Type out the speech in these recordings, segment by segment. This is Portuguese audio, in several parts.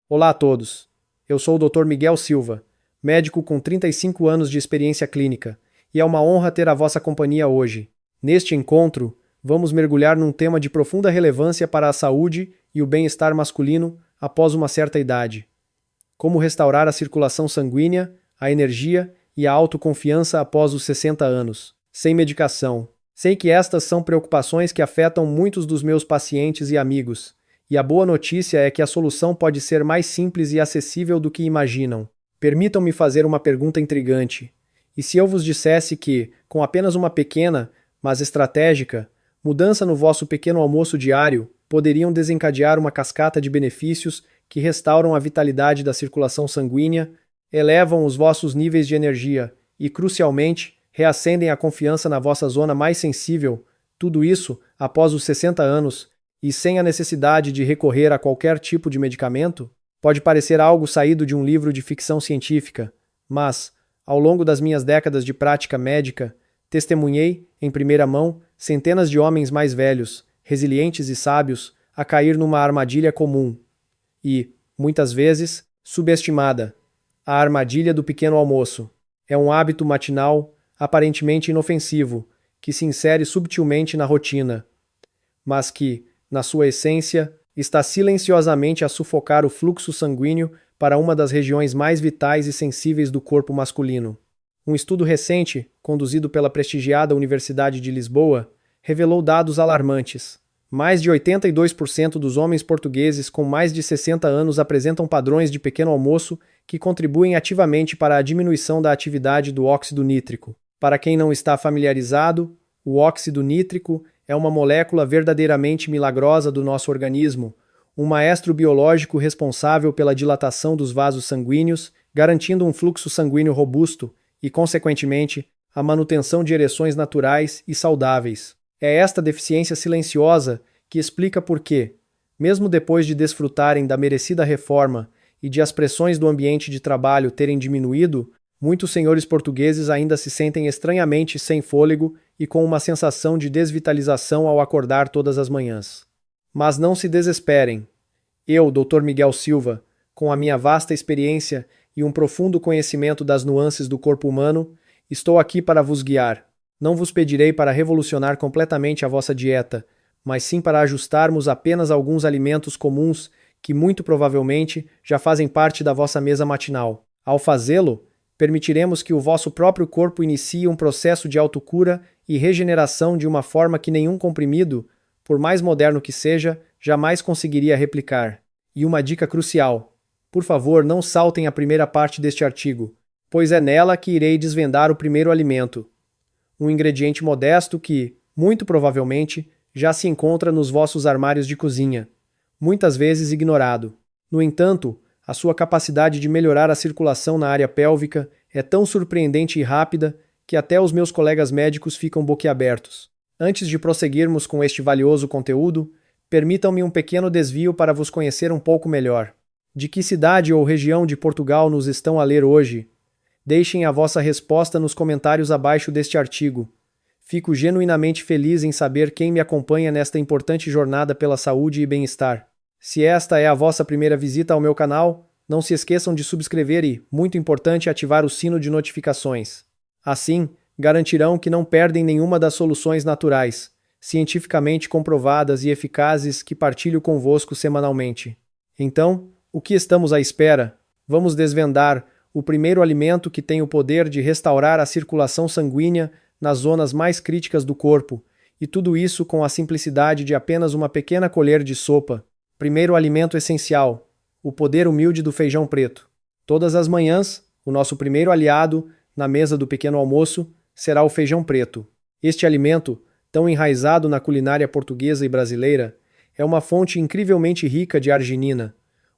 Olá a todos. Eu sou o Dr. Miguel Silva, médico com 35 anos de experiência clínica, e é uma honra ter a vossa companhia hoje. Neste encontro, vamos mergulhar num tema de profunda relevância para a saúde e o bem-estar masculino após uma certa idade. Como restaurar a circulação sanguínea, a energia e a autoconfiança após os 60 anos, sem medicação. Sei que estas são preocupações que afetam muitos dos meus pacientes e amigos. E a boa notícia é que a solução pode ser mais simples e acessível do que imaginam. Permitam-me fazer uma pergunta intrigante. E se eu vos dissesse que, com apenas uma pequena, mas estratégica, mudança no vosso pequeno almoço diário, poderiam desencadear uma cascata de benefícios que restauram a vitalidade da circulação sanguínea, elevam os vossos níveis de energia e, crucialmente, reacendem a confiança na vossa zona mais sensível, tudo isso após os 60 anos, e sem a necessidade de recorrer a qualquer tipo de medicamento? Pode parecer algo saído de um livro de ficção científica, mas, ao longo das minhas décadas de prática médica, testemunhei, em primeira mão, centenas de homens mais velhos, resilientes e sábios, a cair numa armadilha comum e, muitas vezes, subestimada. A armadilha do pequeno almoço. É um hábito matinal, aparentemente inofensivo, que se insere subtilmente na rotina, mas que, na sua essência, está silenciosamente a sufocar o fluxo sanguíneo para uma das regiões mais vitais e sensíveis do corpo masculino. Um estudo recente, conduzido pela prestigiada Universidade de Lisboa, revelou dados alarmantes. Mais de 82% dos homens portugueses com mais de 60 anos apresentam padrões de pequeno almoço que contribuem ativamente para a diminuição da atividade do óxido nítrico. Para quem não está familiarizado, o óxido nítrico é uma molécula verdadeiramente milagrosa do nosso organismo, um maestro biológico responsável pela dilatação dos vasos sanguíneos, garantindo um fluxo sanguíneo robusto e, consequentemente, a manutenção de ereções naturais e saudáveis. É esta deficiência silenciosa que explica por que, mesmo depois de desfrutarem da merecida reforma e de as pressões do ambiente de trabalho terem diminuído, muitos senhores portugueses ainda se sentem estranhamente sem fôlego e com uma sensação de desvitalização ao acordar todas as manhãs. Mas não se desesperem. Eu, Dr. Miguel Silva, com a minha vasta experiência e um profundo conhecimento das nuances do corpo humano, estou aqui para vos guiar. Não vos pedirei para revolucionar completamente a vossa dieta, mas sim para ajustarmos apenas alguns alimentos comuns que muito provavelmente já fazem parte da vossa mesa matinal. Ao fazê-lo, permitiremos que o vosso próprio corpo inicie um processo de autocura e regeneração de uma forma que nenhum comprimido, por mais moderno que seja, jamais conseguiria replicar. E uma dica crucial: por favor, não saltem a primeira parte deste artigo, pois é nela que irei desvendar o primeiro alimento. Um ingrediente modesto que, muito provavelmente, já se encontra nos vossos armários de cozinha, muitas vezes ignorado. No entanto, a sua capacidade de melhorar a circulação na área pélvica é tão surpreendente e rápida que até os meus colegas médicos ficam boquiabertos. Antes de prosseguirmos com este valioso conteúdo, permitam-me um pequeno desvio para vos conhecer um pouco melhor. De que cidade ou região de Portugal nos estão a ler hoje? Deixem a vossa resposta nos comentários abaixo deste artigo. Fico genuinamente feliz em saber quem me acompanha nesta importante jornada pela saúde e bem-estar. Se esta é a vossa primeira visita ao meu canal, não se esqueçam de subscrever e, muito importante, ativar o sino de notificações. Assim, garantirão que não perdem nenhuma das soluções naturais, cientificamente comprovadas e eficazes que partilho convosco semanalmente. Então, o que estamos à espera? Vamos desvendar o primeiro alimento que tem o poder de restaurar a circulação sanguínea nas zonas mais críticas do corpo, e tudo isso com a simplicidade de apenas uma pequena colher de sopa. Primeiro alimento essencial: o poder humilde do feijão preto. Todas as manhãs, o nosso primeiro aliado, na mesa do pequeno almoço, será o feijão preto. Este alimento, tão enraizado na culinária portuguesa e brasileira, é uma fonte incrivelmente rica de arginina,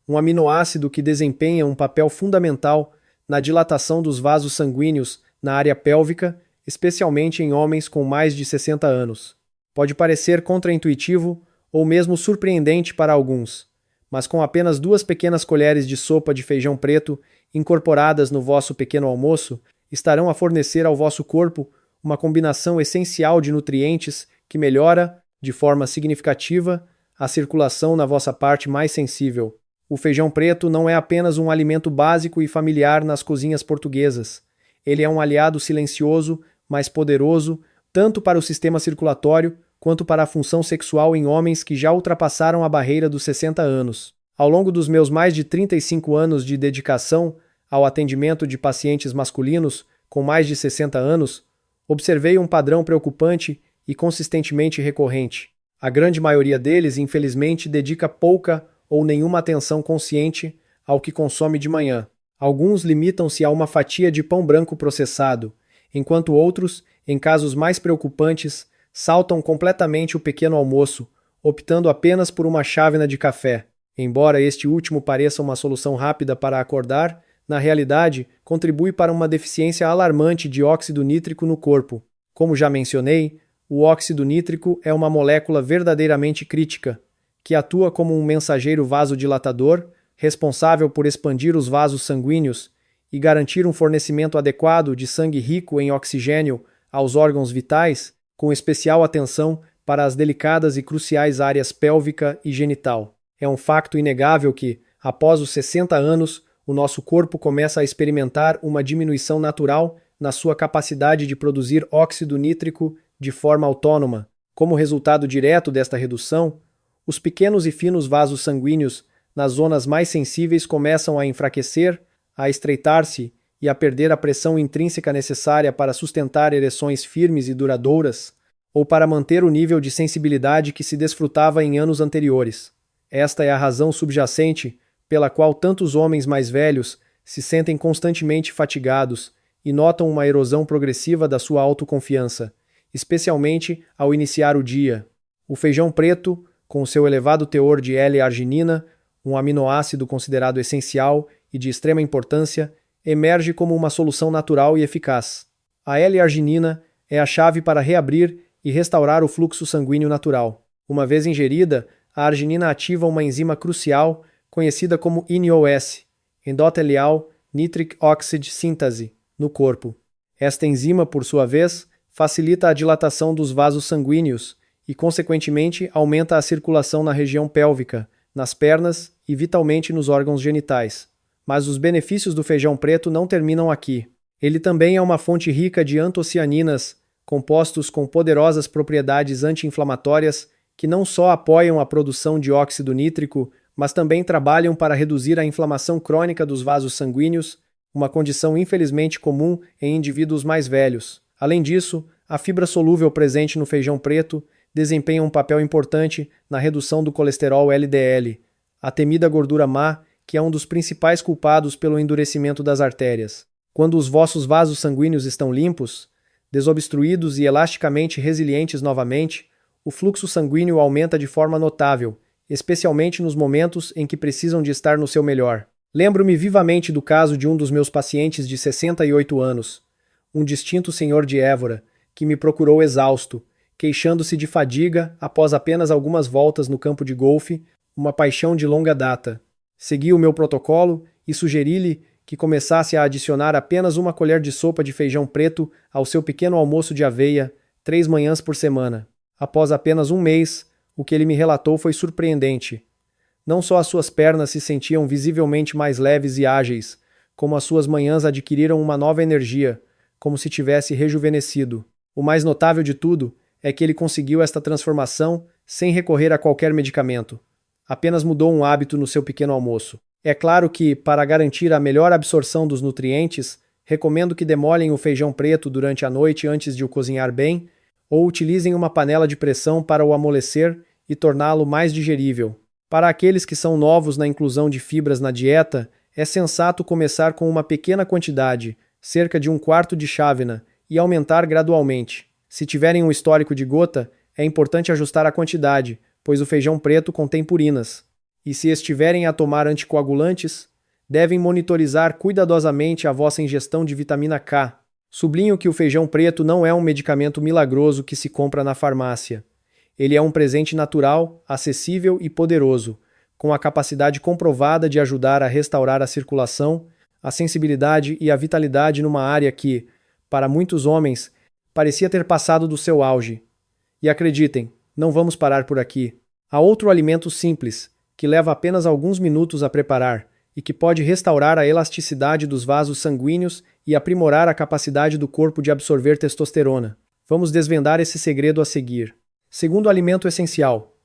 um aminoácido que desempenha um papel fundamental na dilatação dos vasos sanguíneos na área pélvica, especialmente em homens com mais de 60 anos. Pode parecer contraintuitivo ou mesmo surpreendente para alguns, mas com apenas 2 pequenas colheres de sopa de feijão preto incorporadas no vosso pequeno almoço, estarão a fornecer ao vosso corpo uma combinação essencial de nutrientes que melhora, de forma significativa, a circulação na vossa parte mais sensível. O feijão preto não é apenas um alimento básico e familiar nas cozinhas portuguesas. Ele é um aliado silencioso, mas poderoso, tanto para o sistema circulatório quanto para a função sexual em homens que já ultrapassaram a barreira dos 60 anos. Ao longo dos meus mais de 35 anos de dedicação ao atendimento de pacientes masculinos com mais de 60 anos, observei um padrão preocupante e consistentemente recorrente. A grande maioria deles, infelizmente, dedica pouca ou nenhuma atenção consciente ao que consome de manhã. Alguns limitam-se a uma fatia de pão branco processado, enquanto outros, em casos mais preocupantes, saltam completamente o pequeno almoço, optando apenas por uma chávena de café. Embora este último pareça uma solução rápida para acordar, na realidade, contribui para uma deficiência alarmante de óxido nítrico no corpo. Como já mencionei, o óxido nítrico é uma molécula verdadeiramente crítica, que atua como um mensageiro vasodilatador, responsável por expandir os vasos sanguíneos e garantir um fornecimento adequado de sangue rico em oxigênio aos órgãos vitais, com especial atenção para as delicadas e cruciais áreas pélvica e genital. É um facto inegável que, após os 60 anos, o nosso corpo começa a experimentar uma diminuição natural na sua capacidade de produzir óxido nítrico de forma autônoma. Como resultado direto desta redução, os pequenos e finos vasos sanguíneos nas zonas mais sensíveis começam a enfraquecer, a estreitar-se e a perder a pressão intrínseca necessária para sustentar ereções firmes e duradouras, ou para manter o nível de sensibilidade que se desfrutava em anos anteriores. Esta é a razão subjacente pela qual tantos homens mais velhos se sentem constantemente fatigados e notam uma erosão progressiva da sua autoconfiança, especialmente ao iniciar o dia. O feijão preto, com seu elevado teor de L-arginina, um aminoácido considerado essencial e de extrema importância, emerge como uma solução natural e eficaz. A L-arginina é a chave para reabrir e restaurar o fluxo sanguíneo natural. Uma vez ingerida, a arginina ativa uma enzima crucial conhecida como INOS, Endothelial Nitric Oxide Synthase, no corpo. Esta enzima, por sua vez, facilita a dilatação dos vasos sanguíneos e, consequentemente, aumenta a circulação na região pélvica, nas pernas e vitalmente nos órgãos genitais. Mas os benefícios do feijão preto não terminam aqui. Ele também é uma fonte rica de antocianinas, compostos com poderosas propriedades anti-inflamatórias que não só apoiam a produção de óxido nítrico, mas também trabalham para reduzir a inflamação crônica dos vasos sanguíneos, uma condição infelizmente comum em indivíduos mais velhos. Além disso, a fibra solúvel presente no feijão preto desempenha um papel importante na redução do colesterol LDL, a temida gordura má, que é um dos principais culpados pelo endurecimento das artérias. Quando os vossos vasos sanguíneos estão limpos, desobstruídos e elasticamente resilientes novamente, o fluxo sanguíneo aumenta de forma notável, especialmente nos momentos em que precisam de estar no seu melhor. Lembro-me vivamente do caso de um dos meus pacientes de 68 anos, um distinto senhor de Évora, que me procurou exausto, queixando-se de fadiga após apenas algumas voltas no campo de golfe, uma paixão de longa data. Segui o meu protocolo e sugeri-lhe que começasse a adicionar apenas uma colher de sopa de feijão preto ao seu pequeno almoço de aveia, 3 manhãs por semana. Após apenas um mês, o que ele me relatou foi surpreendente. Não só as suas pernas se sentiam visivelmente mais leves e ágeis, como as suas manhãs adquiriram uma nova energia, como se tivesse rejuvenescido. O mais notável de tudo é que ele conseguiu esta transformação sem recorrer a qualquer medicamento. Apenas mudou um hábito no seu pequeno almoço. É claro que, para garantir a melhor absorção dos nutrientes, recomendo que demolhem o feijão preto durante a noite antes de o cozinhar bem, ou utilizem uma panela de pressão para o amolecer e torná-lo mais digerível. Para aqueles que são novos na inclusão de fibras na dieta, é sensato começar com uma pequena quantidade, cerca de 1/4 de chávena, e aumentar gradualmente. Se tiverem um histórico de gota, é importante ajustar a quantidade, pois o feijão preto contém purinas. E se estiverem a tomar anticoagulantes, devem monitorizar cuidadosamente a vossa ingestão de vitamina K. Sublinho que o feijão preto não é um medicamento milagroso que se compra na farmácia. Ele é um presente natural, acessível e poderoso, com a capacidade comprovada de ajudar a restaurar a circulação, a sensibilidade e a vitalidade numa área que, para muitos homens, parecia ter passado do seu auge. E acreditem, não vamos parar por aqui. Há outro alimento simples, que leva apenas alguns minutos a preparar e que pode restaurar a elasticidade dos vasos sanguíneos e aprimorar a capacidade do corpo de absorver testosterona. Vamos desvendar esse segredo a seguir. Segundo alimento essencial: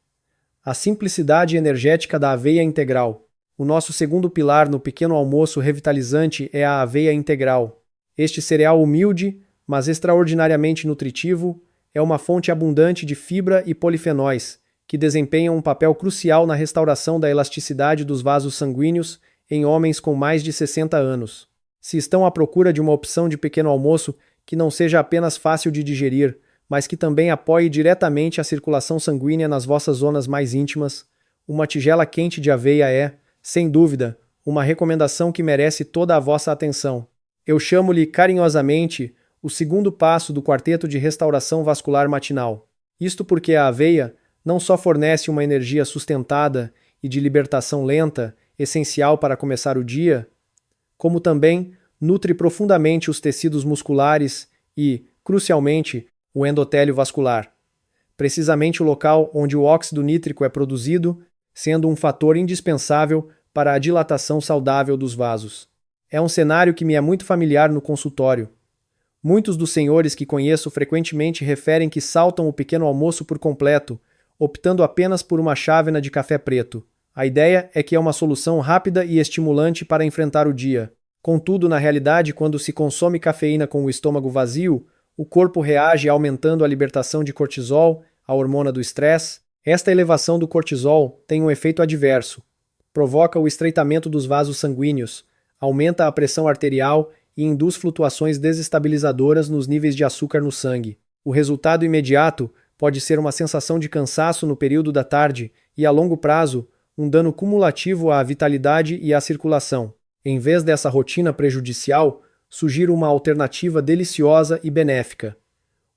a simplicidade energética da aveia integral. O nosso segundo pilar no pequeno almoço revitalizante é a aveia integral. Este cereal humilde, mas extraordinariamente nutritivo, é uma fonte abundante de fibra e polifenóis, que desempenham um papel crucial na restauração da elasticidade dos vasos sanguíneos em homens com mais de 60 anos. Se estão à procura de uma opção de pequeno almoço que não seja apenas fácil de digerir, mas que também apoie diretamente a circulação sanguínea nas vossas zonas mais íntimas, uma tigela quente de aveia é, sem dúvida, uma recomendação que merece toda a vossa atenção. Eu chamo-lhe carinhosamente o segundo passo do quarteto de restauração vascular matinal. Isto porque a aveia não só fornece uma energia sustentada e de libertação lenta, essencial para começar o dia, como também nutre profundamente os tecidos musculares e, crucialmente, o endotélio vascular, precisamente o local onde o óxido nítrico é produzido, sendo um fator indispensável para a dilatação saudável dos vasos. É um cenário que me é muito familiar no consultório. Muitos dos senhores que conheço frequentemente referem que saltam o pequeno almoço por completo, optando apenas por uma chávena de café preto. A ideia é que é uma solução rápida e estimulante para enfrentar o dia. Contudo, na realidade, quando se consome cafeína com o estômago vazio, o corpo reage aumentando a libertação de cortisol, a hormona do estresse. Esta elevação do cortisol tem um efeito adverso. Provoca o estreitamento dos vasos sanguíneos, aumenta a pressão arterial e induz flutuações desestabilizadoras nos níveis de açúcar no sangue. O resultado imediato pode ser uma sensação de cansaço no período da tarde e, a longo prazo, um dano cumulativo à vitalidade e à circulação. Em vez dessa rotina prejudicial, sugiro uma alternativa deliciosa e benéfica.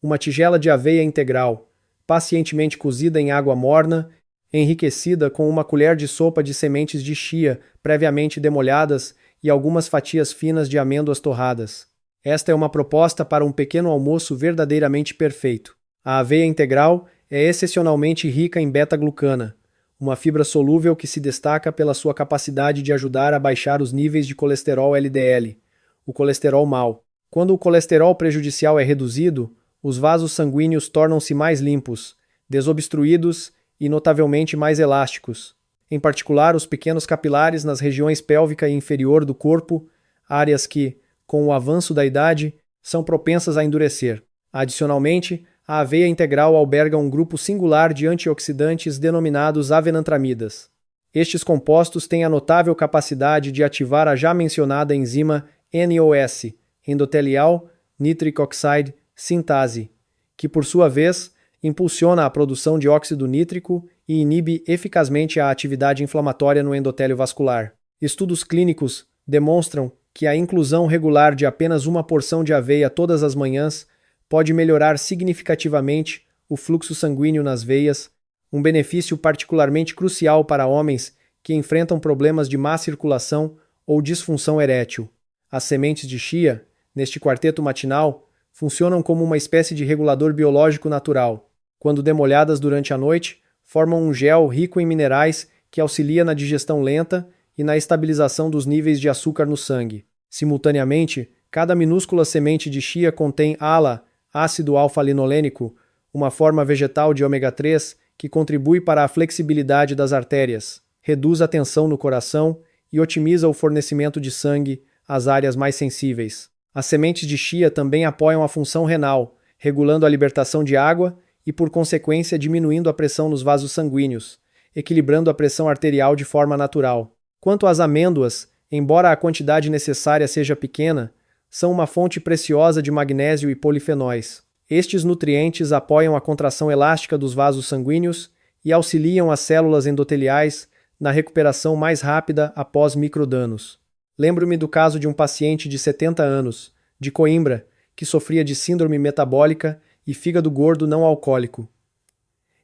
Uma tigela de aveia integral, pacientemente cozida em água morna, enriquecida com uma colher de sopa de sementes de chia previamente demolhadas e algumas fatias finas de amêndoas torradas. Esta é uma proposta para um pequeno almoço verdadeiramente perfeito. A aveia integral é excepcionalmente rica em beta-glucana, uma fibra solúvel que se destaca pela sua capacidade de ajudar a baixar os níveis de colesterol LDL, o colesterol mau. Quando o colesterol prejudicial é reduzido, os vasos sanguíneos tornam-se mais limpos, desobstruídos e notavelmente mais elásticos. Em particular, os pequenos capilares nas regiões pélvica e inferior do corpo, áreas que, com o avanço da idade, são propensas a endurecer. Adicionalmente, a aveia integral alberga um grupo singular de antioxidantes denominados avenantramidas. Estes compostos têm a notável capacidade de ativar a já mencionada enzima NOS, endotelial nitric oxide sintase, que por sua vez impulsiona a produção de óxido nítrico e inibe eficazmente a atividade inflamatória no endotélio vascular. Estudos clínicos demonstram que a inclusão regular de apenas uma porção de aveia todas as manhãs pode melhorar significativamente o fluxo sanguíneo nas veias, um benefício particularmente crucial para homens que enfrentam problemas de má circulação ou disfunção erétil. As sementes de chia, neste quarteto matinal, funcionam como uma espécie de regulador biológico natural. Quando demolhadas durante a noite, formam um gel rico em minerais que auxilia na digestão lenta e na estabilização dos níveis de açúcar no sangue. Simultaneamente, cada minúscula semente de chia contém ALA, ácido alfa-linolênico, uma forma vegetal de ômega 3 que contribui para a flexibilidade das artérias, reduz a tensão no coração e otimiza o fornecimento de sangue às áreas mais sensíveis. As sementes de chia também apoiam a função renal, regulando a libertação de água e, por consequência, diminuindo a pressão nos vasos sanguíneos, equilibrando a pressão arterial de forma natural. Quanto às amêndoas, embora a quantidade necessária seja pequena, são uma fonte preciosa de magnésio e polifenóis. Estes nutrientes apoiam a contração elástica dos vasos sanguíneos e auxiliam as células endoteliais na recuperação mais rápida após microdanos. Lembro-me do caso de um paciente de 70 anos, de Coimbra, que sofria de síndrome metabólica e fígado gordo não alcoólico.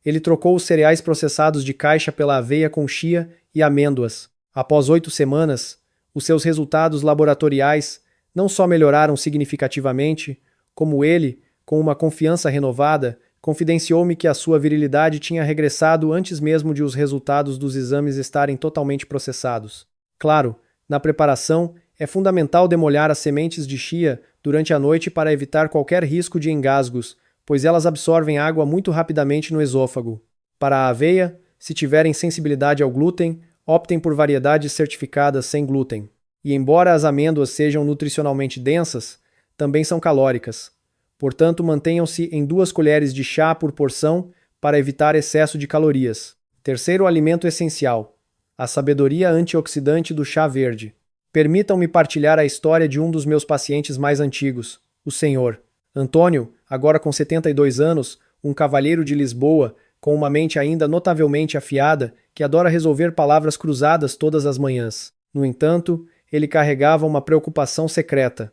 Ele trocou os cereais processados de caixa pela aveia com chia e amêndoas. Após 8 semanas, os seus resultados laboratoriais não só melhoraram significativamente, como ele, com uma confiança renovada, Confidenciou-me que a sua virilidade tinha regressado antes mesmo de os resultados dos exames estarem totalmente processados. Claro, na preparação, é fundamental demolhar as sementes de chia durante a noite para evitar qualquer risco de engasgos, pois elas absorvem água muito rapidamente no esôfago. Para a aveia, se tiverem sensibilidade ao glúten, optem por variedades certificadas sem glúten. E embora as amêndoas sejam nutricionalmente densas, também são calóricas. Portanto, mantenham-se em 2 colheres de chá por porção para evitar excesso de calorias. Terceiro alimento essencial: a sabedoria antioxidante do chá verde. Permitam-me partilhar a história de um dos meus pacientes mais antigos, o Sr. Antônio, agora com 72 anos, um cavalheiro de Lisboa, com uma mente ainda notavelmente afiada, que adora resolver palavras cruzadas todas as manhãs. No entanto, ele carregava uma preocupação secreta.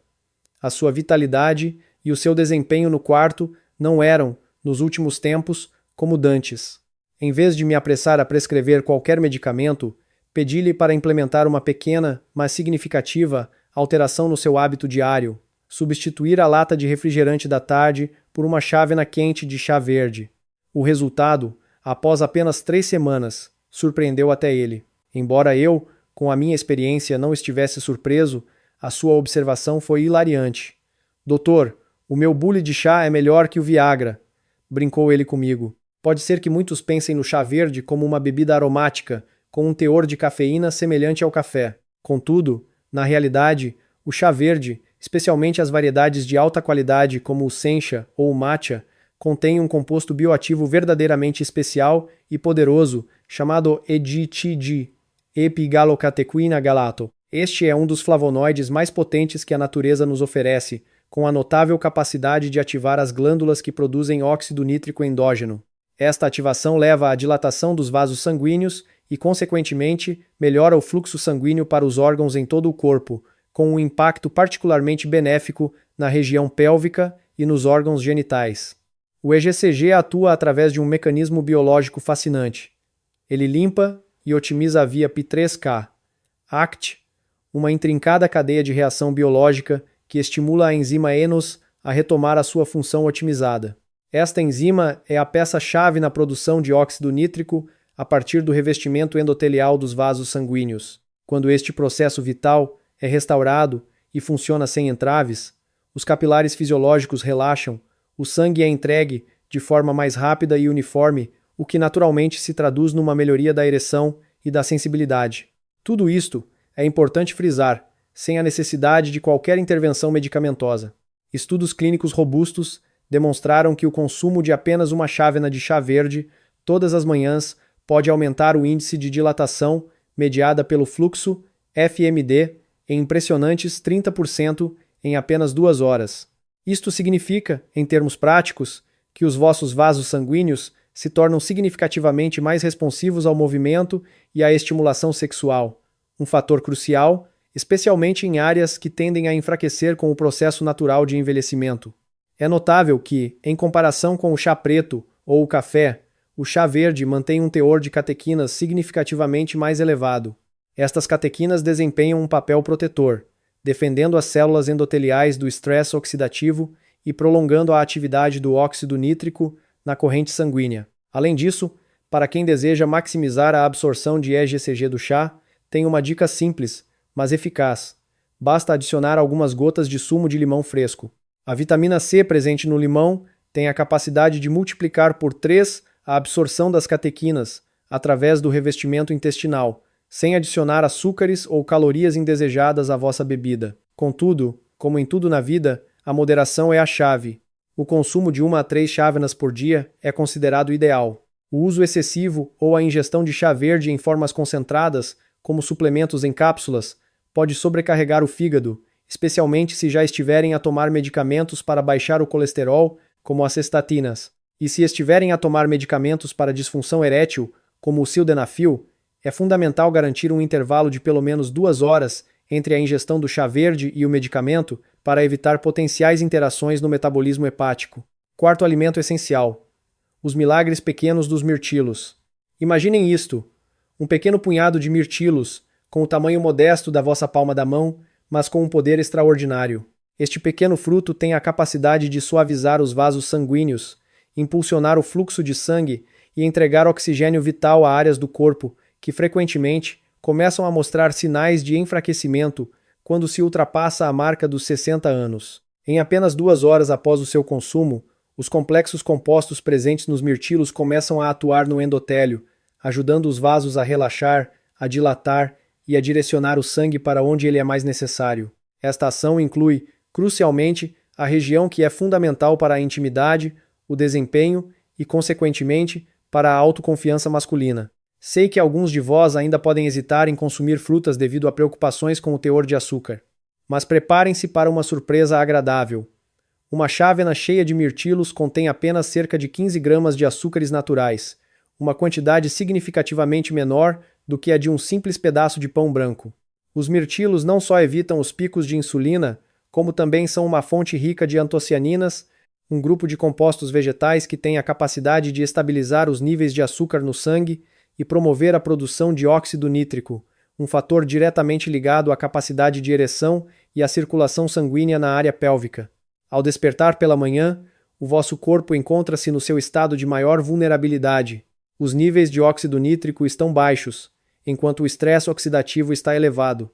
A sua vitalidade e o seu desempenho no quarto não eram, nos últimos tempos, como dantes. Em vez de me apressar a prescrever qualquer medicamento, pedi-lhe para implementar uma pequena, mas significativa, alteração no seu hábito diário: substituir a lata de refrigerante da tarde por uma chávena quente de chá verde. O resultado, após apenas 3 semanas, surpreendeu até ele. Embora eu, com a minha experiência, não estivesse surpreso, a sua observação foi hilariante. Doutor, o meu bule de chá é melhor que o Viagra, brincou ele comigo. Pode ser que muitos pensem no chá verde como uma bebida aromática, com um teor de cafeína semelhante ao café. Contudo, na realidade, o chá verde, especialmente as variedades de alta qualidade como o sencha ou o matcha, contém um composto bioativo verdadeiramente especial e poderoso chamado EGTG, epigalocatequina galato. Este é um dos flavonoides mais potentes que a natureza nos oferece, com a notável capacidade de ativar as glândulas que produzem óxido nítrico endógeno. Esta ativação leva à dilatação dos vasos sanguíneos e, consequentemente, melhora o fluxo sanguíneo para os órgãos em todo o corpo, com um impacto particularmente benéfico na região pélvica e nos órgãos genitais. O EGCG atua através de um mecanismo biológico fascinante. Ele limpa e otimiza a via P3K, ACT, uma intrincada cadeia de reação biológica que estimula a enzima ENOS a retomar a sua função otimizada. Esta enzima é a peça-chave na produção de óxido nítrico a partir do revestimento endotelial dos vasos sanguíneos. Quando este processo vital é restaurado e funciona sem entraves, os capilares fisiológicos relaxam, o sangue é entregue de forma mais rápida e uniforme, o que naturalmente se traduz numa melhoria da ereção e da sensibilidade. Tudo isto, é importante frisar, sem a necessidade de qualquer intervenção medicamentosa. Estudos clínicos robustos demonstraram que o consumo de apenas uma chávena de chá verde todas as manhãs pode aumentar o índice de dilatação mediada pelo fluxo FMD em impressionantes 30% em apenas 2 horas. Isto significa, em termos práticos, que os vossos vasos sanguíneos se tornam significativamente mais responsivos ao movimento e à estimulação sexual, um fator crucial, especialmente em áreas que tendem a enfraquecer com o processo natural de envelhecimento. É notável que, em comparação com o chá preto ou o café, o chá verde mantém um teor de catequinas significativamente mais elevado. Estas catequinas desempenham um papel protetor, defendendo as células endoteliais do estresse oxidativo e prolongando a atividade do óxido nítrico na corrente sanguínea. Além disso, para quem deseja maximizar a absorção de EGCG do chá, tem uma dica simples, mas eficaz. Basta adicionar algumas gotas de sumo de limão fresco. A vitamina C presente no limão tem a capacidade de multiplicar por 3 a absorção das catequinas através do revestimento intestinal, sem adicionar açúcares ou calorias indesejadas à vossa bebida. Contudo, como em tudo na vida, a moderação é a chave. O consumo de 1 a 3 chávenas por dia é considerado ideal. O uso excessivo ou a ingestão de chá verde em formas concentradas, como suplementos em cápsulas, pode sobrecarregar o fígado, especialmente se já estiverem a tomar medicamentos para baixar o colesterol, como as cestatinas. E se estiverem a tomar medicamentos para disfunção erétil, como o sildenafil, é fundamental garantir um intervalo de pelo menos 2 horas entre a ingestão do chá verde e o medicamento para evitar potenciais interações no metabolismo hepático. Quarto alimento essencial: os milagres pequenos dos mirtilos. Imaginem isto: um pequeno punhado de mirtilos, com o tamanho modesto da vossa palma da mão, mas com um poder extraordinário. Este pequeno fruto tem a capacidade de suavizar os vasos sanguíneos impulsionar o fluxo de sangue e entregar oxigênio vital a áreas do corpo que frequentemente começam a mostrar sinais de enfraquecimento quando se ultrapassa a marca dos 60 anos. Em apenas 2 horas após o seu consumo, os complexos compostos presentes nos mirtilos começam a atuar no endotélio, ajudando os vasos a relaxar, a dilatar e a direcionar o sangue para onde ele é mais necessário. Esta ação inclui, crucialmente, a região que é fundamental para a intimidade, o desempenho e, consequentemente, para a autoconfiança masculina. Sei que alguns de vós ainda podem hesitar em consumir frutas devido a preocupações com o teor de açúcar. Mas preparem-se para uma surpresa agradável. Uma chávena cheia de mirtilos contém apenas cerca de 15 gramas de açúcares naturais, uma quantidade significativamente menor do que a de um simples pedaço de pão branco. Os mirtilos não só evitam os picos de insulina, como também são uma fonte rica de antocianinas, um grupo de compostos vegetais que tem a capacidade de estabilizar os níveis de açúcar no sangue e promover a produção de óxido nítrico, um fator diretamente ligado à capacidade de ereção e à circulação sanguínea na área pélvica. Ao despertar pela manhã, o vosso corpo encontra-se no seu estado de maior vulnerabilidade. Os níveis de óxido nítrico estão baixos, enquanto o estresse oxidativo está elevado,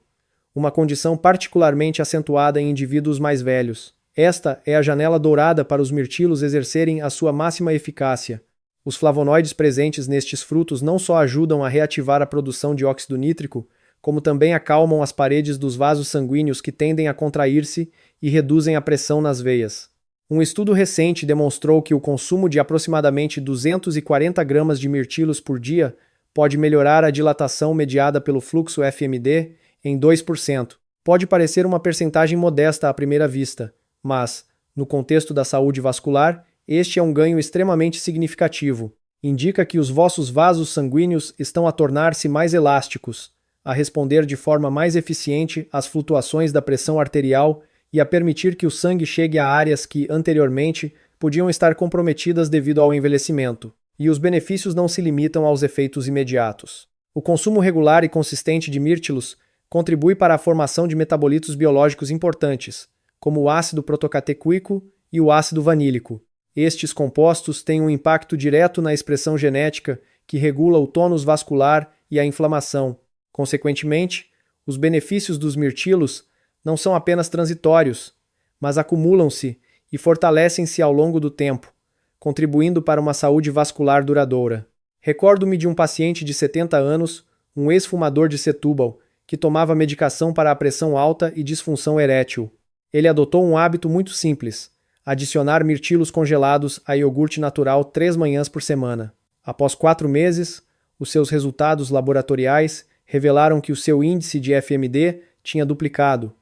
uma condição particularmente acentuada em indivíduos mais velhos. Esta é a janela dourada para os mirtilos exercerem a sua máxima eficácia. Os flavonoides presentes nestes frutos não só ajudam a reativar a produção de óxido nítrico, como também acalmam as paredes dos vasos sanguíneos que tendem a contrair-se e reduzem a pressão nas veias. Um estudo recente demonstrou que o consumo de aproximadamente 240 gramas de mirtilos por dia pode melhorar a dilatação mediada pelo fluxo FMD em 2%. Pode parecer uma percentagem modesta à primeira vista, mas, no contexto da saúde vascular, este é um ganho extremamente significativo. Indica que os vossos vasos sanguíneos estão a tornar-se mais elásticos, a responder de forma mais eficiente às flutuações da pressão arterial e a permitir que o sangue chegue a áreas que, anteriormente, podiam estar comprometidas devido ao envelhecimento. E os benefícios não se limitam aos efeitos imediatos. O consumo regular e consistente de mirtilos contribui para a formação de metabolitos biológicos importantes, como o ácido protocatecuico e o ácido vanílico. Estes compostos têm um impacto direto na expressão genética que regula o tônus vascular e a inflamação. Consequentemente, os benefícios dos mirtilos não são apenas transitórios, mas acumulam-se e fortalecem-se ao longo do tempo, contribuindo para uma saúde vascular duradoura. Recordo-me de um paciente de 70 anos, um ex-fumador de Setúbal, que tomava medicação para a pressão alta e disfunção erétil. Ele adotou um hábito muito simples: adicionar mirtilos congelados a iogurte natural 3 manhãs por semana. Após 4 meses, os seus resultados laboratoriais revelaram que o seu índice de FMD tinha duplicado,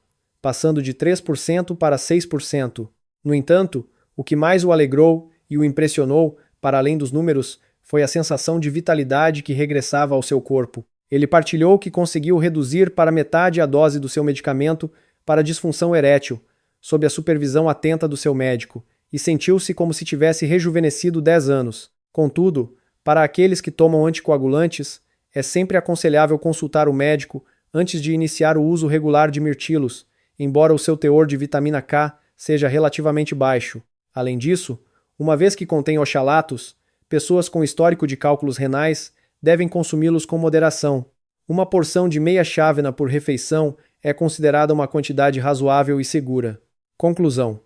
passando de 3% para 6%. No entanto, o que mais o alegrou e o impressionou, para além dos números, foi a sensação de vitalidade que regressava ao seu corpo. Ele partilhou que conseguiu reduzir para metade a dose do seu medicamento para disfunção erétil, sob a supervisão atenta do seu médico, e sentiu-se como se tivesse rejuvenescido 10 anos. Contudo, para aqueles que tomam anticoagulantes, é sempre aconselhável consultar o médico antes de iniciar o uso regular de mirtilos, embora o seu teor de vitamina K seja relativamente baixo. Além disso, uma vez que contém oxalatos, pessoas com histórico de cálculos renais devem consumi-los com moderação. Uma porção de meia chávena por refeição é considerada uma quantidade razoável e segura. Conclusão: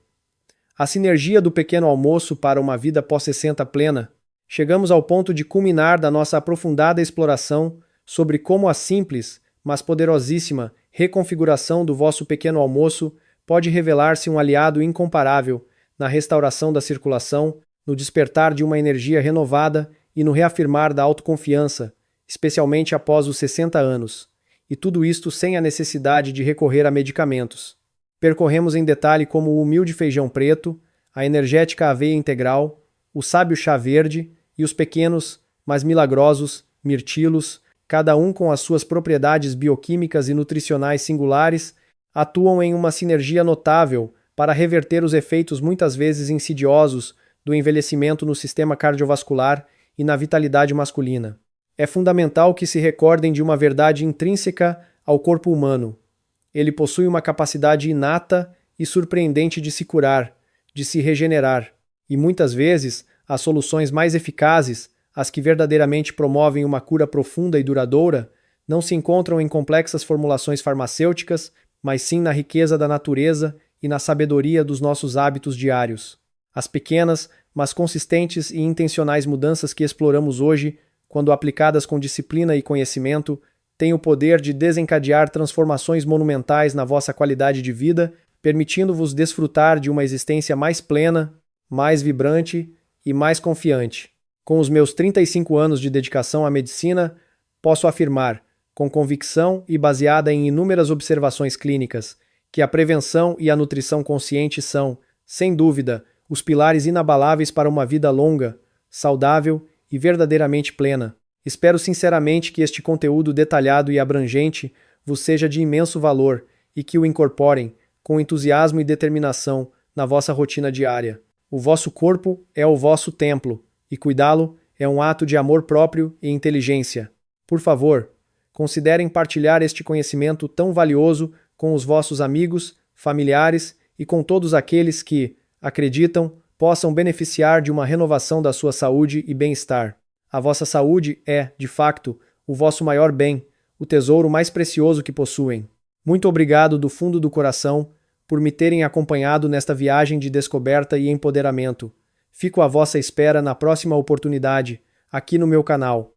a sinergia do pequeno almoço para uma vida pós-60 plena. Chegamos ao ponto de culminar da nossa aprofundada exploração sobre como a simples, mas poderosíssima reconfiguração do vosso pequeno almoço pode revelar-se um aliado incomparável na restauração da circulação, no despertar de uma energia renovada e no reafirmar da autoconfiança, especialmente após os 60 anos. E tudo isto sem a necessidade de recorrer a medicamentos. Percorremos em detalhe como o humilde feijão preto, a energética aveia integral, o sábio chá verde e os pequenos, mas milagrosos, mirtilos, cada um com as suas propriedades bioquímicas e nutricionais singulares, atuam em uma sinergia notável para reverter os efeitos muitas vezes insidiosos do envelhecimento no sistema cardiovascular e na vitalidade masculina. É fundamental que se recordem de uma verdade intrínseca ao corpo humano. Ele possui uma capacidade inata e surpreendente de se curar, de se regenerar, e muitas vezes As soluções mais eficazes, as que verdadeiramente promovem uma cura profunda e duradoura, não se encontram em complexas formulações farmacêuticas, mas sim na riqueza da natureza e na sabedoria dos nossos hábitos diários. As pequenas, mas consistentes e intencionais mudanças que exploramos hoje, quando aplicadas com disciplina e conhecimento, têm o poder de desencadear transformações monumentais na vossa qualidade de vida, permitindo-vos desfrutar de uma existência mais plena, mais vibrante e mais confiante. Com os meus 35 anos de dedicação à medicina, posso afirmar, com convicção e baseada em inúmeras observações clínicas, que a prevenção e a nutrição consciente são, sem dúvida, os pilares inabaláveis para uma vida longa, saudável e verdadeiramente plena. Espero sinceramente que este conteúdo detalhado e abrangente vos seja de imenso valor e que o incorporem, com entusiasmo e determinação, na vossa rotina diária. O vosso corpo é o vosso templo, e cuidá-lo é um ato de amor próprio e inteligência. Por favor, considerem partilhar este conhecimento tão valioso com os vossos amigos, familiares e com todos aqueles que, acreditam, possam beneficiar de uma renovação da sua saúde e bem-estar. A vossa saúde é, de facto, o vosso maior bem, o tesouro mais precioso que possuem. Muito obrigado do fundo do coração por me terem acompanhado nesta viagem de descoberta e empoderamento. Fico à vossa espera na próxima oportunidade, aqui no meu canal.